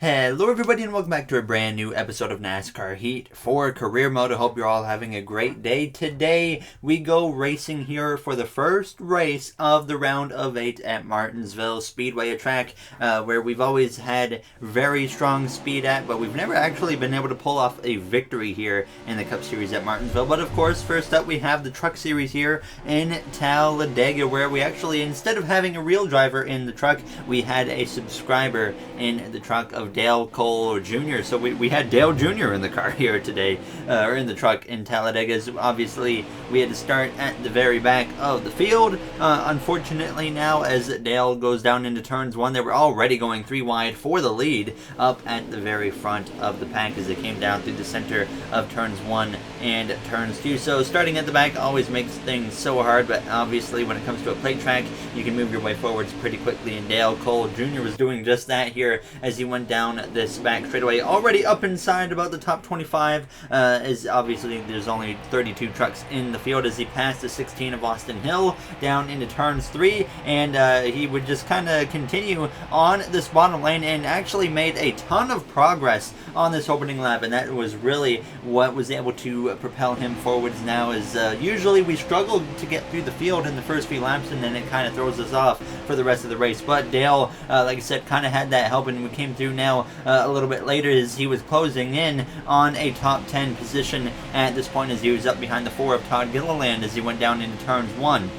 Hello everybody and welcome back to a brand new episode of NASCAR Heat for Career Mode. I hope you're all having a great day. Today we go racing here for the first race of the round of 8 at Martinsville Speedway, a track where we've always had very strong speed at, but we've never actually been able to pull off a victory here in the Cup Series at Martinsville. But of course, first up we have the Truck Series here in Talladega, where we actually, instead of having a real driver in the truck, we had a subscriber in the truck of Dale Cole Jr. So we had Dale Jr. in the car here today, or in the truck in Talladega. So obviously, we had to start at the very back of the field. Unfortunately, now as Dale goes down into turns 1, they were already going 3 wide for the lead up at the very front of the pack as they came down through the center of turns 1 and turns 2. So starting at the back always makes things so hard, but obviously when it comes to a plate track, you can move your way forwards pretty quickly, and Dale Cole Jr. was doing just that here as he went down this back straightaway, already up inside about the top 25, as obviously there's only 32 trucks in the field, as he passed the 16 of Austin Hill down into turns 3, and he would just kind of continue on this bottom lane and actually made a ton of progress on this opening lap, and that was really what was able to propel him forwards now, as usually we struggled to get through the field in the first few laps, and then it kind of throws us off for the rest of the race. But Dale, like I said, kind of had that help, and we came through now a little bit later as he was closing in on a top 10 position at this point, as he was up behind the 4 of Todd Gilliland as he went down into turns 1.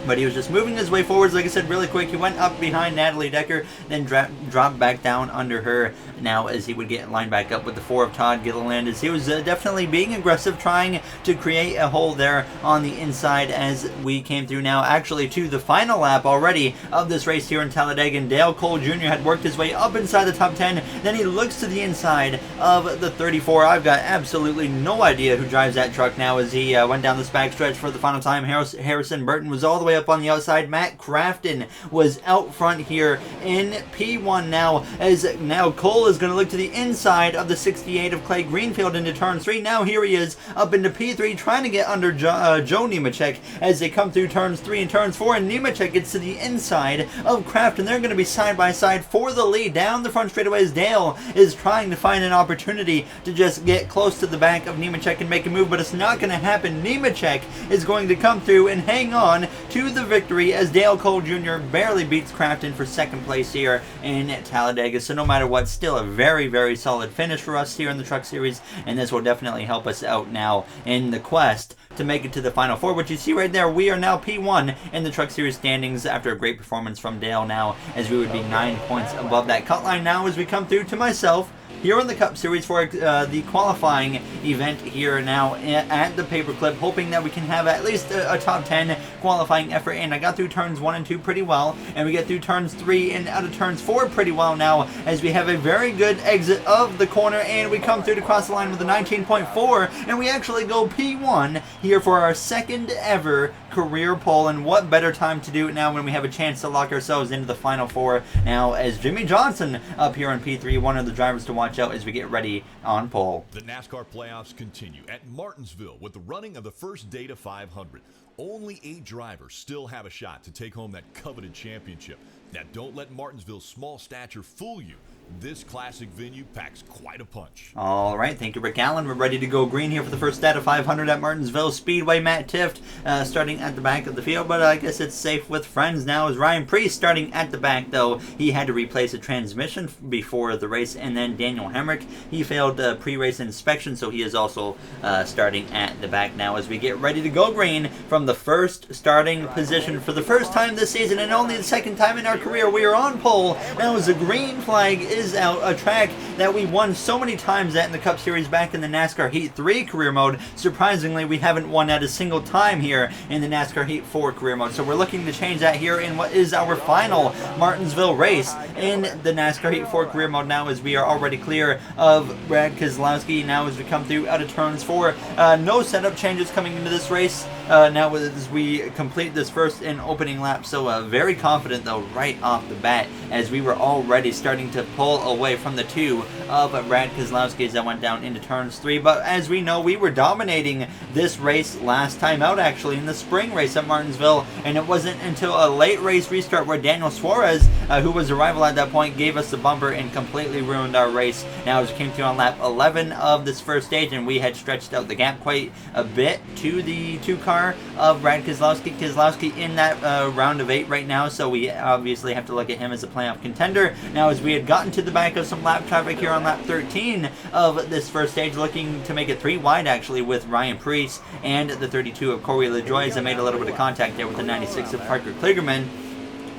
But he was just moving his way forwards, like I said, really quick. He went up behind Natalie Decker, then dropped back down under her now as he would get lined back up with the 4 of Todd Gilliland, as he was definitely being aggressive, trying to create a hole there on the inside as we came through now actually to the final lap already of this race here in Talladega. And Dale Cole Jr. had worked his way up inside the top 10. Then he looks to the inside of the 34. I've got absolutely no idea who drives that truck now, as he went down this backstretch for the final time. Harrison Burton was all the way up on the outside. Matt Crafton was out front here in P1 now, as now Cole is going to look to the inside of the 68 of Clay Greenfield into turn 3. Now here he is up into P3 trying to get under Joe Nemechek as they come through turns 3 and turns 4, and Nemechek gets to the inside of Crafton. They're going to be side by side for the lead down the front straightaway as Dale is trying to find an opportunity to just get close to the back of Nemechek and make a move, but it's not going to happen. Nemechek is going to come through and hang on to the victory as Dale Cole Jr. barely beats Crafton for second place here in Talladega. So no matter what, still a very, very solid finish for us here in the Truck Series, and this will definitely help us out now in the quest to make it to the Final Four, which you see right there. We are now P1 in the Truck Series standings after a great performance from Dale now, as we would be 9 points above that cut line now as we come through to myself here in the Cup Series for the qualifying event here now at the Paperclip, hoping that we can have at least a top 10 qualifying effort. And I got through turns 1 and 2 pretty well, and we get through turns 3 and out of turns 4 pretty well now, as we have a very good exit of the corner, and we come through to cross the line with a 19.4, and we actually go P1 here for our second ever career pole. And what better time to do it now when we have a chance to lock ourselves into the Final Four now, as Jimmy Johnson up here in P3, one of the drivers to watch out as we get ready on pole. The NASCAR playoffs continue at Martinsville with the running of the first Data 500. Only 8 drivers still have a shot to take home that coveted championship. Now, don't let Martinsville's small stature fool you. This classic venue packs quite a punch. All right, thank you, Rick Allen. We're ready to go green here for the first Data 500 at Martinsville Speedway. Matt Tift starting at the back of the field, but I guess it's safe with friends now, as Ryan Priest starting at the back, though. He had to replace a transmission before the race, and then Daniel Hemrick, he failed pre-race inspection, so he is also starting at the back now as we get ready to go green from the first starting position. For the first time this season, and only the second time in our career, we are on pole. Now as the green flag is out, a track that we won so many times at in the Cup Series back in the NASCAR Heat 3 career mode. Surprisingly, we haven't won at a single time here in the NASCAR Heat 4 career mode. So we're looking to change that here in what is our final Martinsville race in the NASCAR Heat 4 career mode now, as we are already clear of Brad Keselowski now as we come through out of turns 4. No setup changes coming into this race now as we complete this first and opening lap. So very confident though right off the bat, as we were already starting to pull pull away from the 2 of Brad Keselowski as I went down into turns 3. But as we know, we were dominating this race last time out, actually, in the spring race at Martinsville, and it wasn't until a late race restart where Daniel Suarez, who was a rival at that point, gave us the bumper and completely ruined our race. Now, as we came through on lap 11 of this first stage, and we had stretched out the gap quite a bit to the 2 car of Brad Keselowski. Keselowski in that round of 8 right now, so we obviously have to look at him as a playoff contender. Now, as we had gotten to the back of some lap traffic here on lap 13 of this first stage, looking to make it 3 wide actually with Ryan Preece and the 32 of Corey LaJoie, as I made a little bit of contact there with the 96 of Parker Kligerman.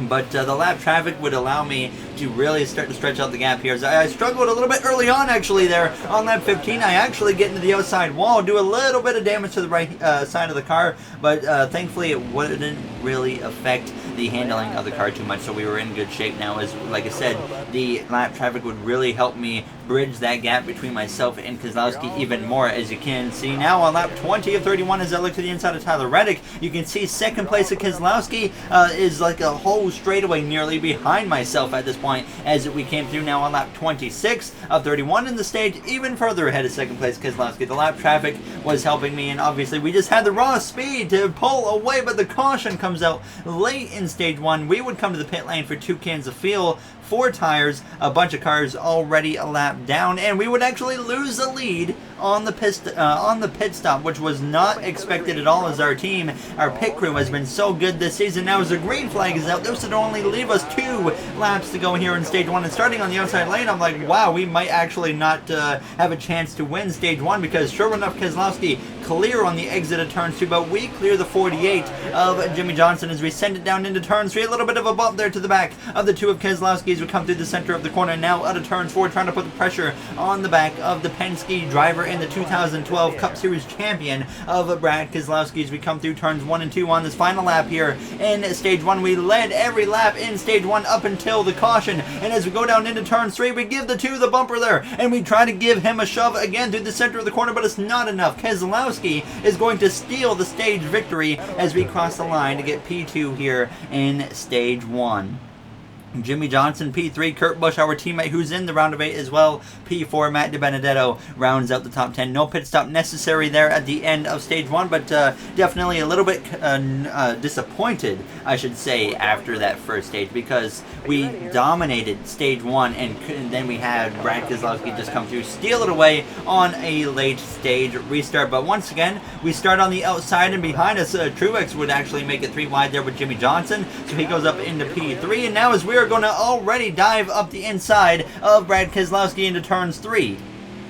But the lap traffic would allow me to really start to stretch out the gap here. I struggled a little bit early on, actually, there on lap 15. I actually get into the outside wall, do a little bit of damage to the right side of the car, but thankfully it wouldn't really affect the handling of the car too much, so we were in good shape now. As like I said, the lap traffic would really help me bridge that gap between myself and Keselowski even more. As you can see now on lap 20 of 31, as I look to the inside of Tyler Reddick, you can see second place of Keselowski is like a whole straightaway nearly behind myself at this point, as we came through now on lap 26 of 31 in the stage, even further ahead of second place Keselowski. The lap traffic was helping me, and obviously we just had the raw speed to pull away, but the caution comes out late in stage 1. We would come to the pit lane for 2 cans of fuel, 4 tires, a bunch of cars already a lap down, and we would actually lose the lead on the pit stop, which was not expected at all, as our pit crew has been so good this season. Now, as the green flag is out, this would only leave us 2 laps to go here in stage 1, and starting on the outside lane, I'm like, wow, we might actually not have a chance to win stage 1, because sure enough, Keselowski clear on the exit of turn 2, but we clear the 48 of Jimmy Johnson as we send it down into turn 3. A little bit of a bump there to the back of the 2 of Keselowski as we come through the center of the corner, now out of turn 4, trying to put the pressure on the back of the Penske driver and the 2012 Cup Series champion of Brad Keselowski as we come through turns 1 and 2 on this final lap here in stage 1. We led every lap in stage 1 up until the caution, and as we go down into turn 3, we give the 2 the bumper there, and we try to give him a shove again through the center of the corner, but it's not enough. Keselowski is going to steal the stage victory as we cross the line to get P2 here in stage 1. Jimmy Johnson, P3, Kurt Busch, our teammate who's in the round of 8 as well, P4, Matt DiBenedetto rounds out the top 10. No pit stop necessary there at the end of stage 1, but definitely a little bit disappointed, I should say, after that first stage, because we dominated stage 1, and then we had Brad Keselowski just come through, steal it away on a late stage restart. But once again, we start on the outside, and behind us, Truex would actually make it 3 wide there with Jimmy Johnson, so he goes up into P3, and now as we are going to already dive up the inside of Brad Keselowski into turns 3.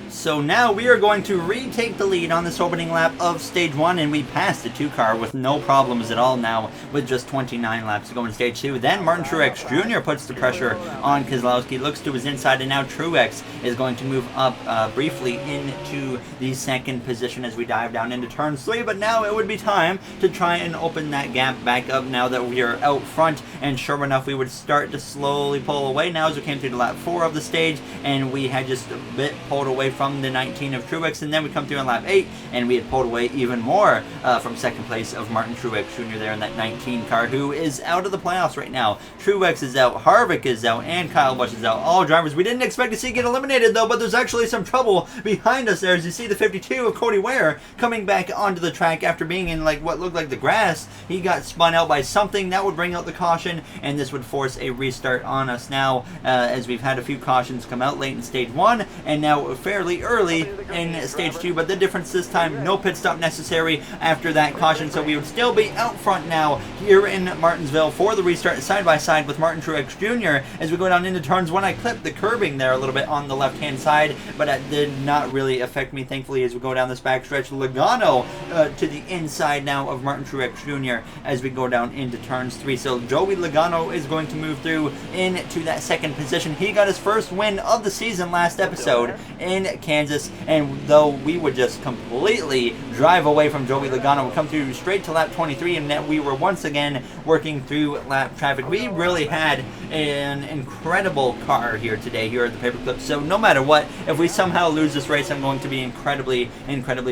So now we are going to retake the lead on this opening lap of stage 1, and we passed the 2 car with no problems at all now with just 29 laps to go in stage 2. Then Martin Truex Jr. puts the pressure on Keselowski, looks to his inside, and now Truex is going to move up briefly into the second position as we dive down into turn 3. But now it would be time to try and open that gap back up now that we are out front, and sure enough, we would start to slowly pull away now as we came through to lap 4 of the stage, and we had just a bit pulled away from the 19 of Truex, and then we come through on lap 8, and we had pulled away even more from second place of Martin Truex Jr. there in that 19 car, who is out of the playoffs right now. Truex is out, Harvick is out, and Kyle Busch is out. All drivers we didn't expect to see get eliminated, though, but there's actually some trouble behind us there as you see the 52 of Cody Ware coming back onto the track after being in like what looked like the grass. He got spun out by something that would bring out the caution, and this would force a restart on us now, as we've had a few cautions come out late in stage 1, and now fairly early in stage 2, but the difference this time, no pit stop necessary after that caution, so we would still be out front now here in Martinsville for the restart side by side with Martin Truex Jr. As we go down into turns 1, I clipped the curbing there a little bit on the left hand side, but that did not really affect me, thankfully, as we go down this backstretch. Logano to the inside now of Martin Truex Jr. as we go down into turns 3, so Joey Logano is going to move through into that second position. He got his first win of the season last episode in Kansas, and though we would just completely drive away from Joey Logano, we come through straight to lap 23, and that we were once again working through lap traffic. We really had an incredible car here today here at the Paperclip. So no matter what, if we somehow lose this race, I'm going to be incredibly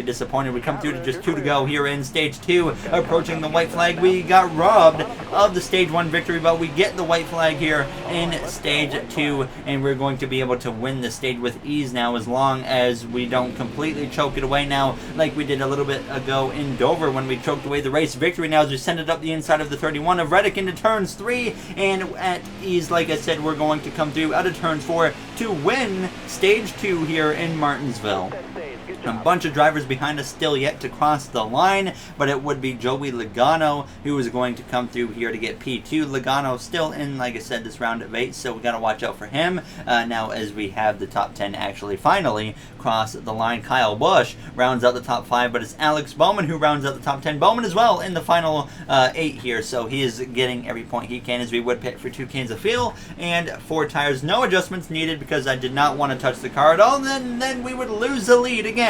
disappointed. We come through to just 2 to go here in stage 2, approaching the white flag. We got robbed of the stage 1 victory, but we get the white flag here in stage 2, and we're going to be able to win the stage with ease now, as long as we don't completely choke it away now, like we did a little bit ago in Dover when we choked away the race victory. Now as we send it up the inside of the 31 of Reddick into turns 3, and at ease, like I said, we're going to come through out of turns 4 to win stage 2 here in Martinsville. A bunch of drivers behind us still yet to cross the line, but it would be Joey Logano who is going to come through here to get P2. Logano still in, like I said, this round of 8, so we got to watch out for him. Now as we have the top 10 actually finally cross the line. Kyle Busch rounds out the top 5, but it's Alex Bowman who rounds out the top 10. Bowman as well in the final 8 here, so he is getting every point he can as we would pit for 2 cans of fuel and 4 tires. No adjustments needed because I did not want to touch the car at all. Then we would lose the lead again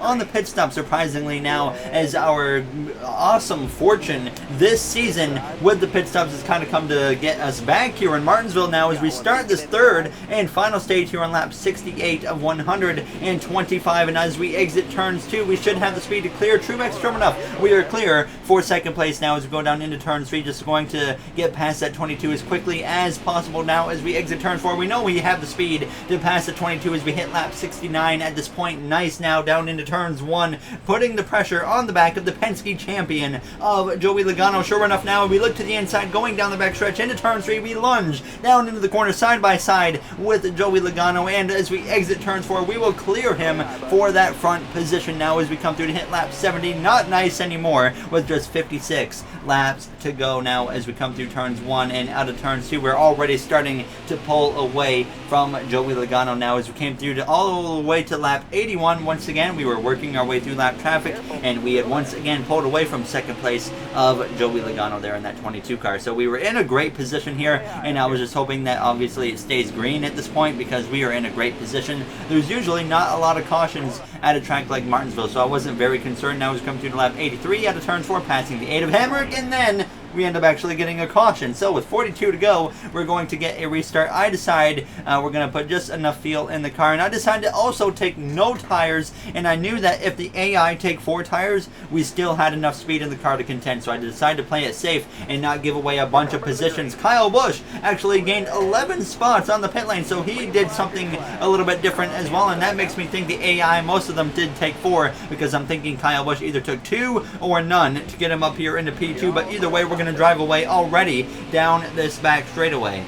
on the pit stop, surprisingly, now as our awesome fortune this season with the pit stops has kind of come to get us back here in Martinsville now as we start this 3rd and final stage here on lap 68 of 125, and as we exit turns 2, we should have the speed to clear Truex. Sure enough, we are clear for 2nd place now as we go down into turn 3, just going to get past that 22 as quickly as possible. Now as we exit turn 4, we know we have the speed to pass the 22 as we hit lap 69 at this point. Nice now down into turns 1, putting the pressure on the back of the Penske champion of Joey Logano. Sure enough, now we look to the inside, going down the back stretch into turn 3, we lunge down into the corner side by side with Joey Logano, and as we exit turns 4, we will clear him for that front position now as we come through to hit lap 70. Not nice anymore with just 56 laps to go now as we come through turns 1 and out of turns 2. We're already starting to pull away from Joey Logano now as we came through to all the way to lap 81. Once again, we were working our way through lap traffic, and we had once again pulled away from 2nd place of Joey Logano there in that 22 car. So we were in a great position here, and I was just hoping that obviously it stays green at this point because we are in a great position. There's usually not a lot of cautions at a track like Martinsville, so I wasn't very concerned. Now as we come through to lap 83 out of turn 4, passing the 8 of Hamrick, and then we end up actually getting a caution. So with 42 to go, we're going to get a restart. I decide we're going to put just enough fuel in the car, and I decided to also take no tires, and I knew that if the AI take 4 tires, we still had enough speed in the car to contend, so I decided to play it safe and not give away a bunch of positions. Kyle Busch actually gained 11 spots on the pit lane, so he did something a little bit different as well, and that makes me think the AI, most of them did take 4, because I'm thinking Kyle Busch either took 2 or none to get him up here into P2, but either way, we're going to drive away already down this back straightaway.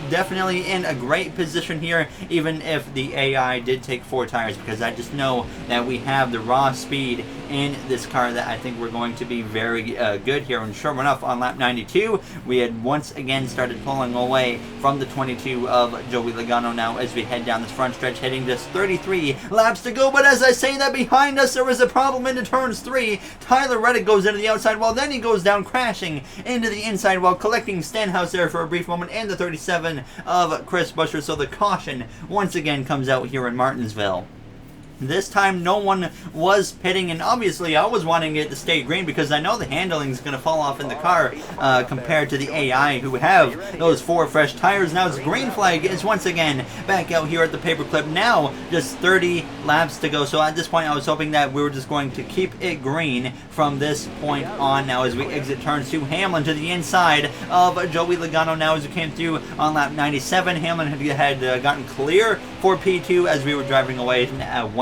Definitely in a great position here, even if the AI did take 4 tires, because I just know that we have the raw speed in this car that I think we're going to be very good here. And sure enough, on lap 92, we had once again started pulling away from the 22 of Joey Logano now as we head down this front stretch, hitting just 33 laps to go. But as I say that, behind us there was a problem into turns 3. Tyler Reddick goes into the outside wall, then he goes down crashing into the inside wall, collecting Stenhouse there for a brief moment, and the 37 of Chris Buescher. So the caution once again comes out here in Martinsville. This time no one was pitting, and obviously I was wanting it to stay green because I know the handling is going to fall off in the car compared to the AI who have those 4 fresh tires. Now it's green flag is once again back out here at the Paperclip. Now just 30 laps to go, so at this point I was hoping that we were just going to keep it green from this point on. Now as we exit turns 2, Hamlin to the inside of Joey Logano now as we came through on lap 97. Hamlin had gotten clear for P2 as we were driving away.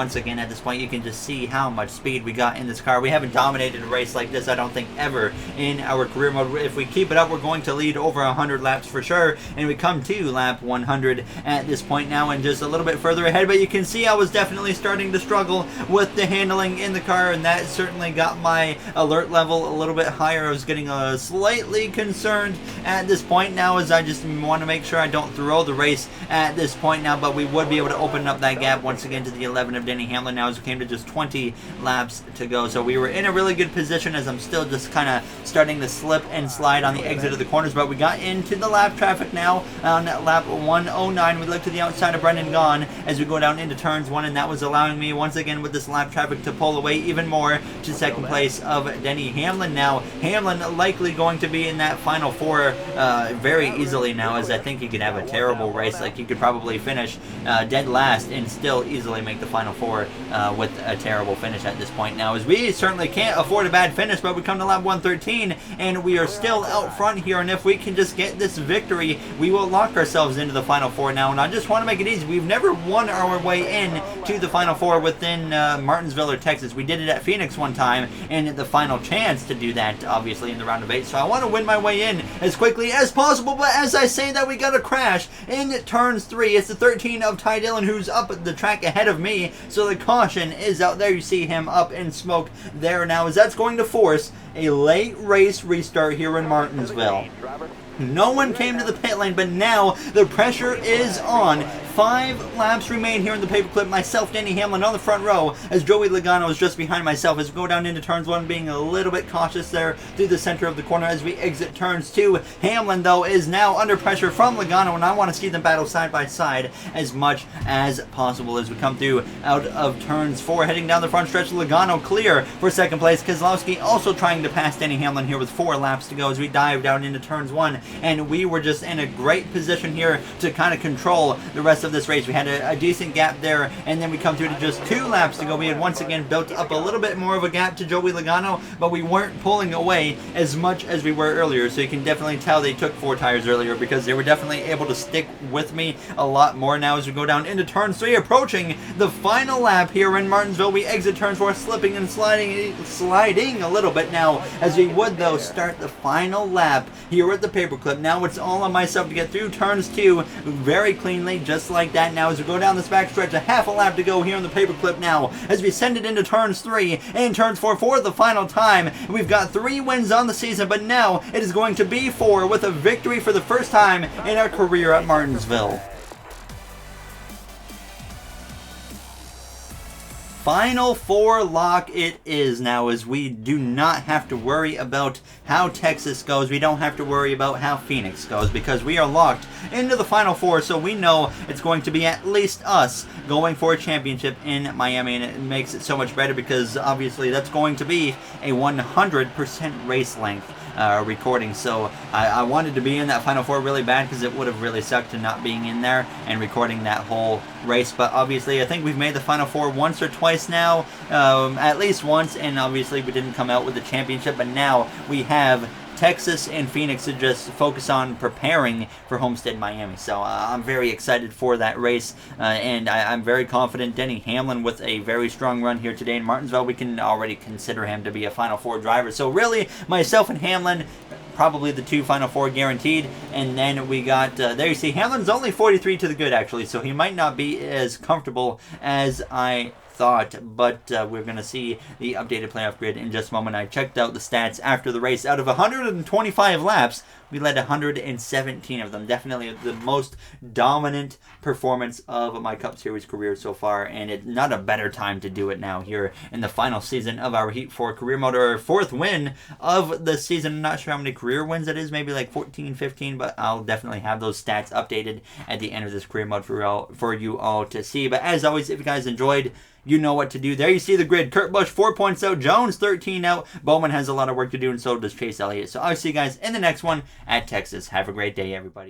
Once again, at this point, you can just see how much speed we got in this car. We haven't dominated a race like this, I don't think, ever in our career mode. If we keep it up, we're going to lead over 100 laps for sure, and we come to lap 100 at this point now, and just a little bit further ahead. But you can see I was definitely starting to struggle with the handling in the car, and that certainly got my alert level a little bit higher. I was getting slightly concerned at this point now, as I just want to make sure I don't throw the race at this point now, but we would be able to open up that gap once again to the 11 of Denny Hamlin now as we came to just 20 laps to go. So we were in a really good position as I'm still just kind of starting to slip and slide on the exit of the corners. But we got into the lap traffic now on lap 109. We look to the outside of Brendan Gaughan as we go down into turns 1, and that was allowing me once again with this lap traffic to pull away even more to second place of Denny Hamlin. Now Hamlin likely going to be in that final 4 very easily now, as I think he could have a terrible race. Like, he could probably finish dead last and still easily make the final 4 with a terrible finish at this point now, as we certainly can't afford a bad finish. But we come to lap 113 and we are still out front here, and if we can just get this victory, we will lock ourselves into the final 4 now. And I just want to make it easy. We've never won our way in to the final 4 within Martinsville or Texas. We did it at Phoenix one time, and the final chance to do that obviously in the round of 8. So I want to win my way in as quickly as possible. But as I say that, we got a crash in turns 3. It's the 13 of Ty Dillon who's up the track ahead of me, so the caution is out there. You see him up in smoke there now, as that's going to force a late race restart here in Martinsville. No one came to the pit lane, but now the pressure is on. 5 laps remain here in the paperclip. Myself, Denny Hamlin on the front row, as Joey Logano is just behind myself as we go down into turns 1, being a little bit cautious there through the center of the corner as we exit turns 2. Hamlin, though, is now under pressure from Logano, and I want to see them battle side by side as much as possible as we come through out of turns 4. Heading down the front stretch, Logano clear for second place. Keselowski also trying to pass Denny Hamlin here with 4 laps to go as we dive down into turns 1, and we were just in a great position here to kind of control the rest of this race. We had a decent gap there, and then we come through to just 2 laps to go. We had once again built up a little bit more of a gap to Joey Logano, but we weren't pulling away as much as we were earlier. So you can definitely tell they took 4 tires earlier, because they were definitely able to stick with me a lot more now as we go down into turn 3, approaching the final lap here in Martinsville. We exit turn 4, slipping and sliding a little bit now, as we would though start the final lap here at the paperclip. Now it's all on myself to get through turns 2 very cleanly, just like that. Now as we go down this back stretch, a half a lap to go here in the paperclip now, as we send it into turns 3 and turns 4 for the final time. We've got 3 wins on the season, but now it is going to be 4 with a victory for the first time in our career at Martinsville. Final 4 lock it is now, as we do not have to worry about how Texas goes. We don't have to worry about how Phoenix goes, because we are locked into the final 4, so we know it's going to be at least us going for a championship in Miami, and it makes it so much better because obviously that's going to be a 100% race length recording. So I wanted to be in that final 4 really bad, because it would have really sucked to not being in there and recording that whole race. But obviously I think we've made the final 4 once or twice now, at least once, and obviously we didn't come out with the championship. But now we have Texas and Phoenix to just focus on preparing for Homestead Miami. So I'm very excited for that race, and I'm very confident Denny Hamlin with a very strong run here today in Martinsville. We can already consider him to be a Final 4 driver. So really, myself and Hamlin, probably the 2 Final 4 guaranteed. And then we got, there you see, Hamlin's only 43 to the good actually, so he might not be as comfortable as I thought, but we're going to see the updated playoff grid in just a moment. I checked out the stats after the race. Out of 125 laps, we led 117 of them. Definitely the most dominant performance of my Cup Series career so far, and it's not a better time to do it now here in the final season of our Heat 4 career mode, our 4th win of the season. I'm not sure how many career wins it is, maybe like 14, 15, but I'll definitely have those stats updated at the end of this career mode for you all to see. But as always, if you guys enjoyed, you know what to do. There you see the grid. Kurt Busch 4 points out. Jones 13 out. Bowman has a lot of work to do, and so does Chase Elliott. So I'll see you guys in the next one at Texas. Have a great day, everybody.